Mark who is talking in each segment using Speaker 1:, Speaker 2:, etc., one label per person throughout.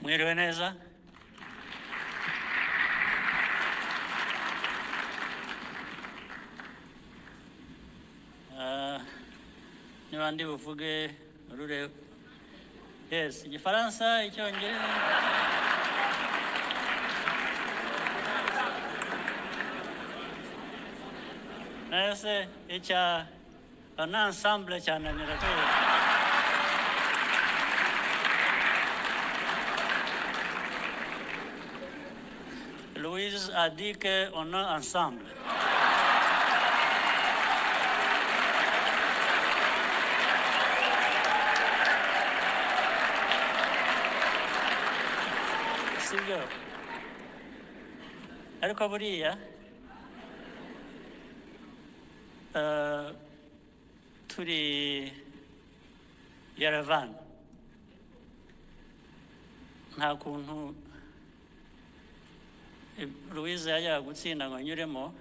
Speaker 1: Mwiriwe neza. Niba ndi buvuge rure. Yes, Igifaransa, Icyongereza. Nese un ensemble cyananira cyo. Louise a dit qu'on est ensemble. Sibyo. Ariko buriya turi Yerevan. Nta kuntu Louise yajyaga gutsinda ngo anyuremo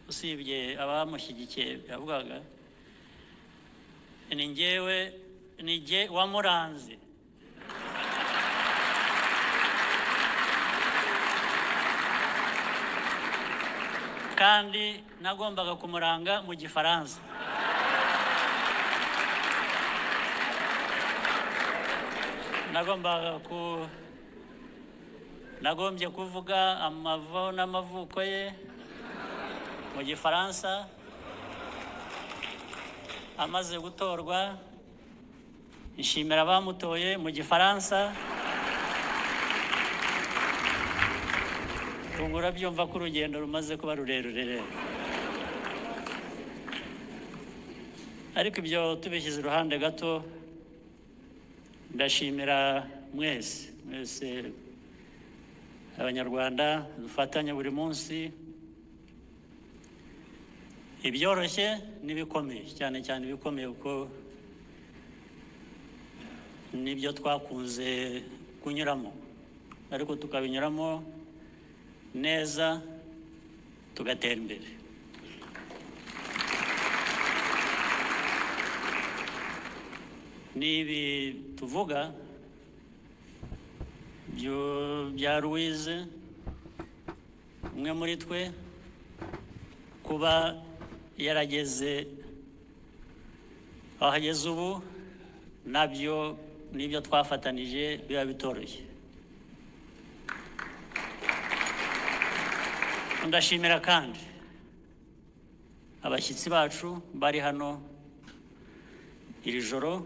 Speaker 1: usibye abamushyigikiye yavugaga ni jye wamuranze. Kandi nagombaga kumuranga mu Gifaransa. Nagombye kuvuga amavo n'amavuko ye mu Gifaransa. Amaze gutorwa nshimira abamutoye mu Gifaransa. Urabyumva ko urugendo rumaze kuba rurerure. Ariko ibyo tubishyize iruhande gato, ndashimira mwese Abanyarwanda dufatanya buri munsi, ibyoroshye n'ibikomeye, cyane cyane ibikomeye kuko nibyo twakunze kunyuramo, ariko tukabinyuramo neza tugatera imbere. Nibi tuvuga bya Louise, umwe muri twe, kuba yarageze aho ageze ubu, nibyo twafatanije biba bitoroshye. Ndashimira kandi abashyitsi bacu bari hano iri joro,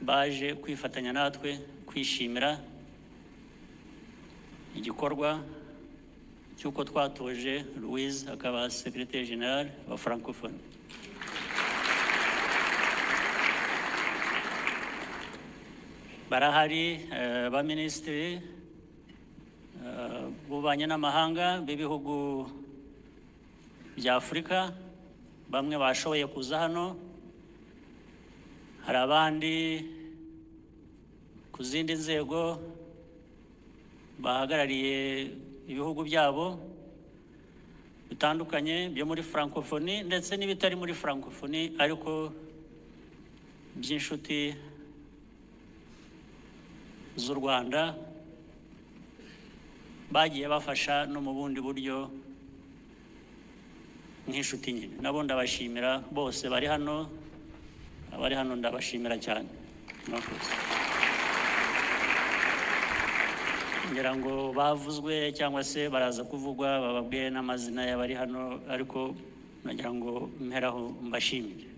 Speaker 1: baje kwifatanya natwe kwishimira igikorwa cy'uko twatoje Louise akaba Secrétaire Général wa Francophonie. Barahari abaminisitiri b'ububanyi n'amahanga b'ibihugu bya Afurika, bamwe bashoboye kuza hano, hari abandi ku zindi nzego bahagarariye ibihugu byabo bitandukanye byo muri Francophonie ndetse n'ibitari muri Francophonie ariko by'inshuti z'u Rwanda, bagiye bafasha no mu bundi buryo nk'inshuti nyine. Nabo ndabashimira bose bari hano, abari hano ndabashimira cyane. Ngira ngo bavuzwe cyangwa se baraza kuvugwa, bababwiye n'amazina y'abari hano, ariko nagira ngo mperaho mbashimire.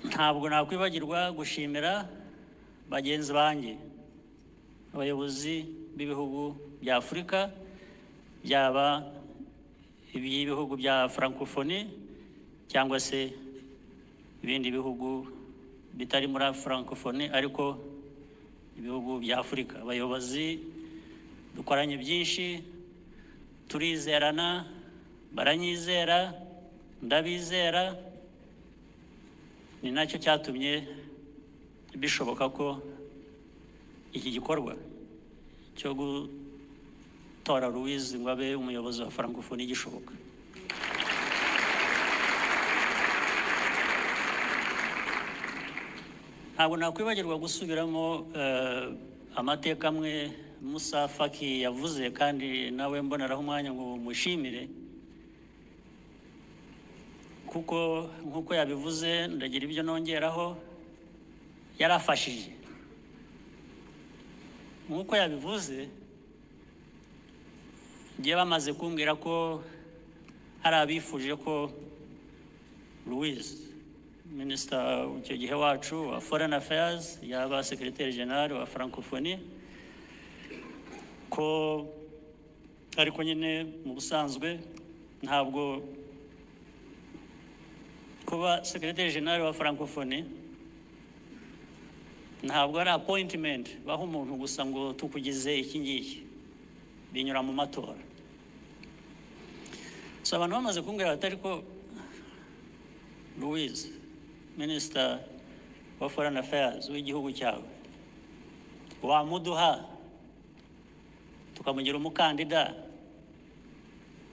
Speaker 1: Ntabwo nakwibagirwa gushimira bagenzi banjye, abayobozi b'ibihugu bya Afurika, byaba ibihugu bya Francophonie cyangwa se ibindi bihugu bitari muri Francophonie ariko ibihugu bya Afurika. Abayobozi dukoranye byinshi, turizerana, baranyizera, ndabizera. Ni nacyo cyatumye bishoboka ko iki gikorwa cyo gutora Louise ngo abe umuyobozi wa Francophonie gishoboka. ntabwo nakwibagirwa gusubiramo amateka amwe Musa Faki yavuze kandi nawe mboneraho umwanya ngo mushimire kuko nkuko yabivuze ndagira ibyo nongeraho yarafashije nkuko yabivuze ngiye bamaze kumbwira ko hari abifuje ko Louise Minister icyo gihe wacu wa Foreign Affairs yaba Secretary General wa Francophonie ko ariko nyine mu busanzwe ntabwo kuba Secretary General wa Francophonie ntabwo ari appointment baho umuntu gusa ngo tukugize iki ngiki binyura mu matora. So abantu bamaze kumbwira batari ko Louise Minister wa Foreign Affairs w'igihugu cyawe wamuduha tukamugira umukandida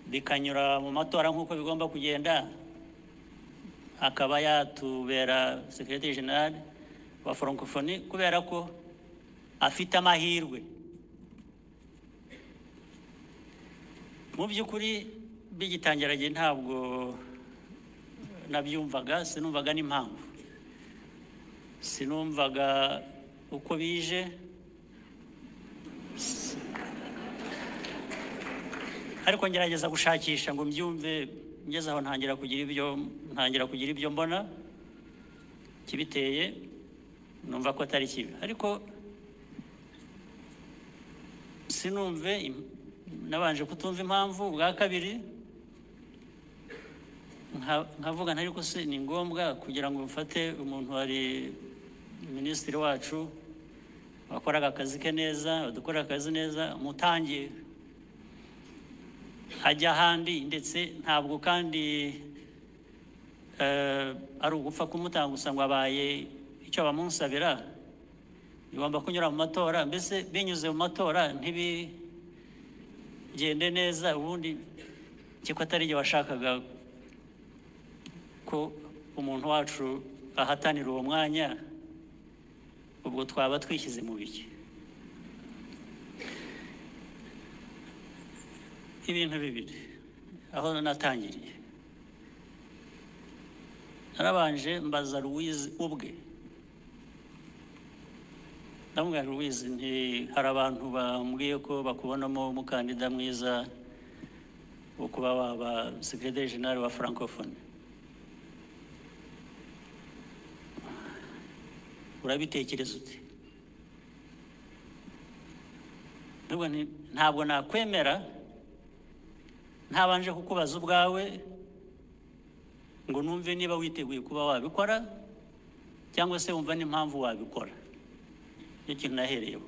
Speaker 1: bikanyura mu matora nk'uko bigomba kugenda akaba yatubera Secretary General wa Francophonie kubera ko afite amahirwe. Mu by'ukuri bigitangira gihe ntabwo nabyumvaga, sinumvaga n'impamvu, sinumvaga uko bije, ariko ngerageza gushakisha ngo mbyumve, ngeze aho ntangira kugira ibyo mbona kibiteye, numva ko atari kibi, ariko sinumve, nabanje kutumva impamvu. Bwa kabiri nkavuga ntari ko se ni ngombwa kugira ngo mfate umuntu wari minisitiri wacu wakoraga akazi ke neza, wadukorera akazi neza, mutangiye ajya ahandi, ndetse ntabwo kandi ari ugupfa kumutanga gusa ngo abaye icyo bamunsabira, bigomba kunyura mu matora. Mbese binyuze mu matora ntibigende neza, ubundi kiko atari igihe washakaga ko umuntu wacu ahatanira uwo mwanya, ubwo twaba twishyize mu biki? Ibintu bibiri aho natangiriye, narabanje mbaza Louise ubwe, ndamubwira Louise nti hari abantu bambwiye ko bakubonamo umukandida mwiza wo kuba waba Secretary General wa Francophonie, urabitekereza ute? Ntabwo nakwemera ntabanje kukubaza ubwawe ngo numve niba witeguye kuba wabikora cyangwa se wumva n'impamvu wabikora. Icyo kintu nahereyeho.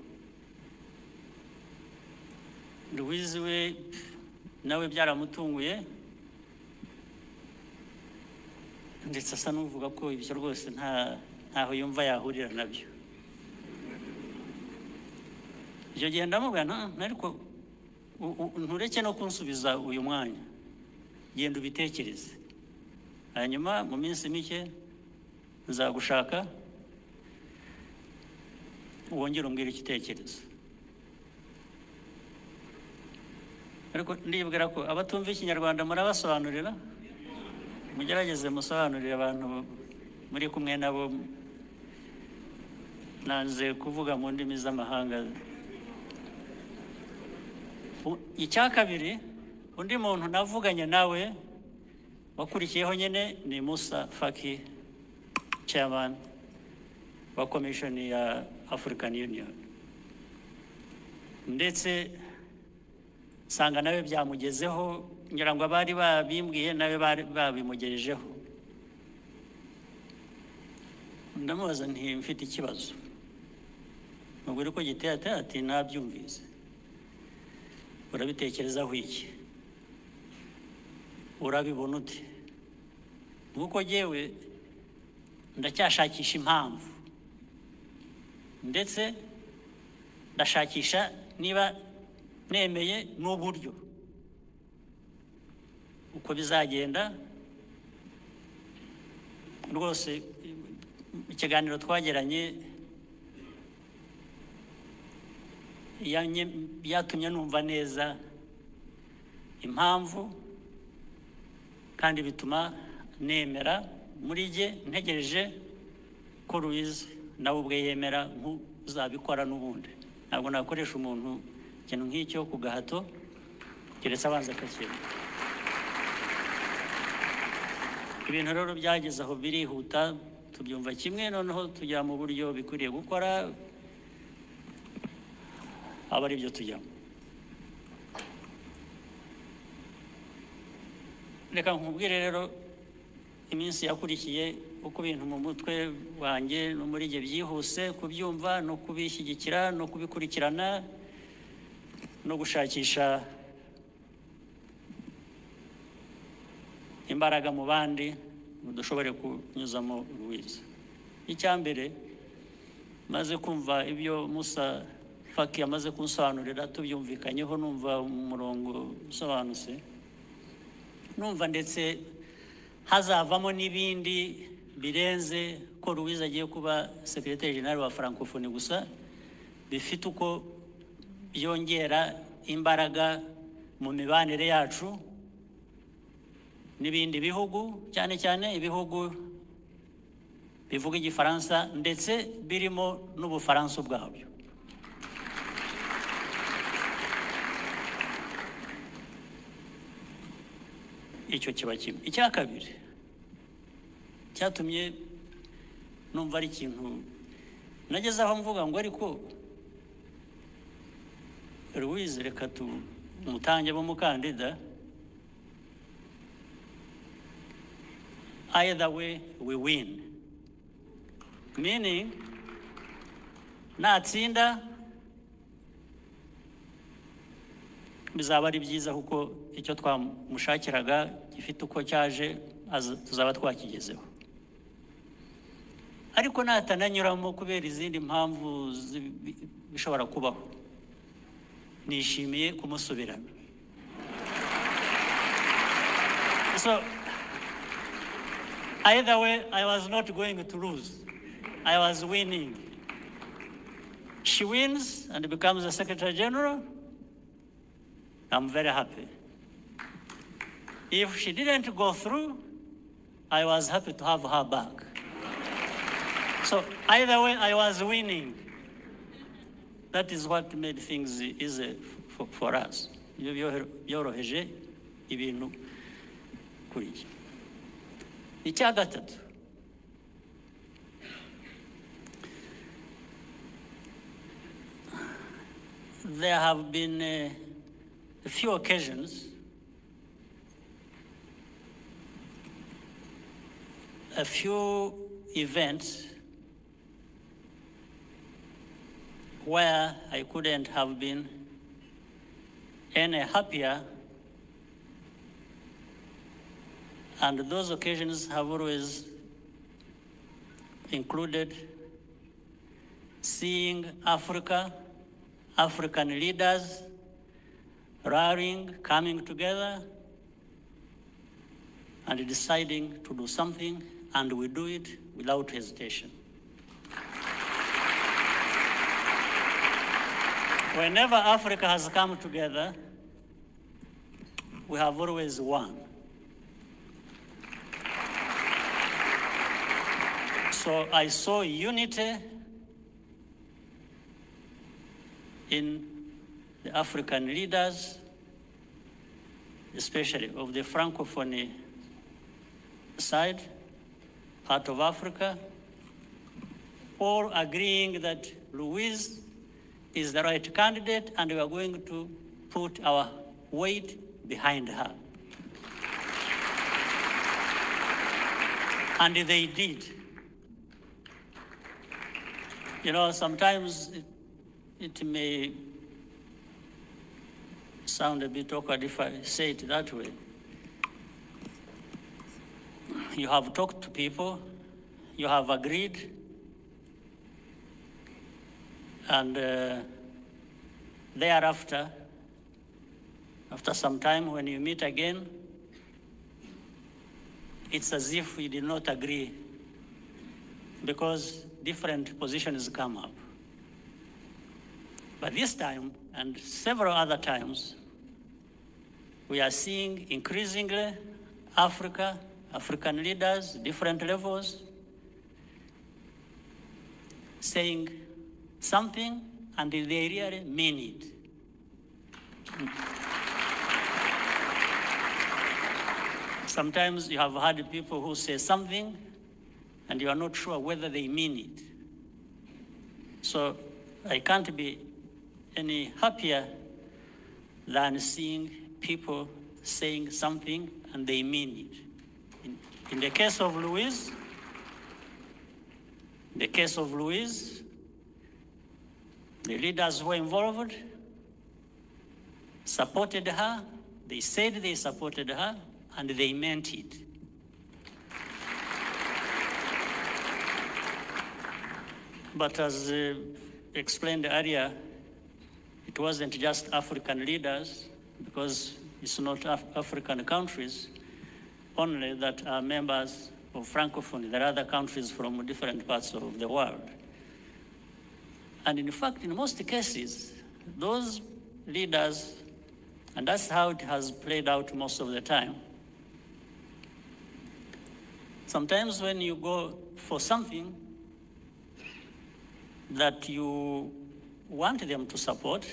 Speaker 1: Louise we nawe byaramutunguye, ndetse asa n'uvuga ko ibyo rwose ntaho yumva yahurira nabyo. Icyo gihe ndamubwira ariko ntureke no kunsubiza uyu mwanya, genda ubitekereze, hanyuma mu minsi mike nzagushaka wongere umbwire igitekerezo. Ariko ndibwira ko abatumva ikinyarwanda murabasobanurira, mugerageze musobanurire abantu muri kumwe nabo, nanze kuvuga mu ndimi z'amahanga. Icya kabiri, undi muntu navuganye nawe wakurikiyeho nyine ni Musa Faki, Chairman wa Commission ya African Union, ndetse sanga nawe byamugezeho, ngira ngo abari babimbwiye nawe babimugejejeho. Ndamubaza nti mfite ikibazo, mubwire ko giteye ati nabyumvise, urabitekerezaho iki, urabibona ute? Nuko jewe ndacyashakisha impamvu, ndetse ndashakisha niba nemeye n'uburyo uko bizagenda. Rwose ikiganiro twagiranye yatumye numva neza impamvu kandi bituma nemera muri jye ntegereje ko Louise nawe ubwe yemera nk'uzabikora n'ubundi. Ntabwo nakoresha umuntu ikintu nk'icyo ku gahato keretse abanza akakira. Ibintu rero byageze aho birihuta tubyumva kimwe, noneho tujya mu buryo bikwiriye gukora, aba ari byo tujyamo. Reka nkubwire rero iminsi yakurikiye uko ibintu mu mutwe wanjye no muri jye byihuse kubyumva no kubishyigikira no kubikurikirana no gushakisha imbaraga mu bandi dushobore kunyuzamo Louise. Icyambere maze kumva ibyo Musa Faki amaze kunsobanurira tubyumvikanyeho, numva umurongo usobanutse, numva ndetse hazavamo n'ibindi birenze ko Louise agiye kuba Secretary General wa Francophonie gusa, bifite uko byongera imbaraga mu mibanire yacu n'ibindi bihugu, cyane cyane ibihugu bivuga igifaransa ndetse birimo n'ubufaransa ubwabyo. Icyo kiba kimwe. Icya kabiri cyatumye numva ari ikintu nageze aho mvuga ngo ariko Louise reka tumutange b'umukandida, either way we win, meaning natsinda bizaba ari byiza kuko icyo twamushakiraga gifite uko cyaje tuzaba twakigezeho. Ariko natananyuramo kubera izindi mpamvu bishobora kubaho, nishimiye kumusubirana. So either way I was not going to lose, I was winning. She wins and becomes the Secretary General, I'm very happy. If she didn't go through, I was happy to have her back. So either way, I was winning. That is what made things easy for us. Byoroheje ibintu kuri iki. Icya gatatu, there have been a few occasions a few events where I couldn't have been any happier, and those occasions have always included seeing Africa, African leaders rallying, coming together, and deciding to do something, and we do it without hesitation. Whenever Africa has come together, we have always won. So I saw unity in the African leaders, especially of the Francophonie side, part of Africa, all agreeing that Louise is the right candidate and we are going to put our weight behind her. And they did. You know, sometimes it may sound a bit awkward if I say it that way. You have talked to people, you have agreed, and thereafter, after some time when you meet again, it's as if we did not agree because different positions come up. But this time, and several other times, we are seeing increasingly African leaders, different levels, saying something and they really mean it. Sometimes you have heard people who say something and you are not sure whether they mean it. So I can't be any happier than seeing people saying something and they mean it. In the case of Louise, the leaders who were involved supported her. They said they supported her, and they meant it. But as explained earlier, it wasn't just African leaders, because it's not African countries only that are members of Francophonie. There are other countries from different parts of the world. And in fact, in most cases, those leaders, and that's how it has played out most of the time, sometimes when you go for something that you want them to support,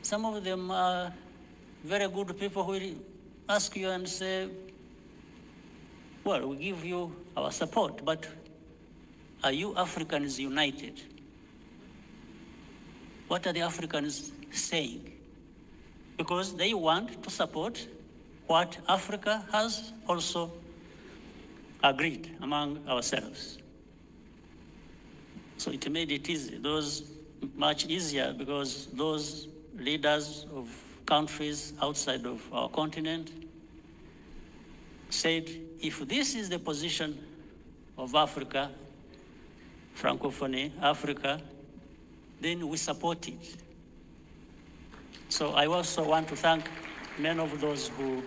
Speaker 1: some of them are very good people who will ask you and say, well, we give you our support, but are you Africans united? What are the Africans saying? Because they want to support what Africa has also agreed among ourselves. So it made it easy, much easier, because those leaders of countries outside of our continent said, if this is the position of Africa, Francophonie, Africa, then we support it. So I also want to thank many of those who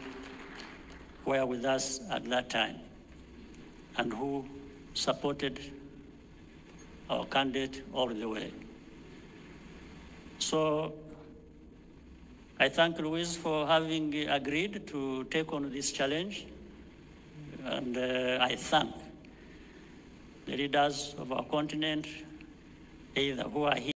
Speaker 1: were with us at that time and who supported our candidate all the way. So I thank Louise for having agreed to take on this challenge. And I thank the leaders of our continent, either who are here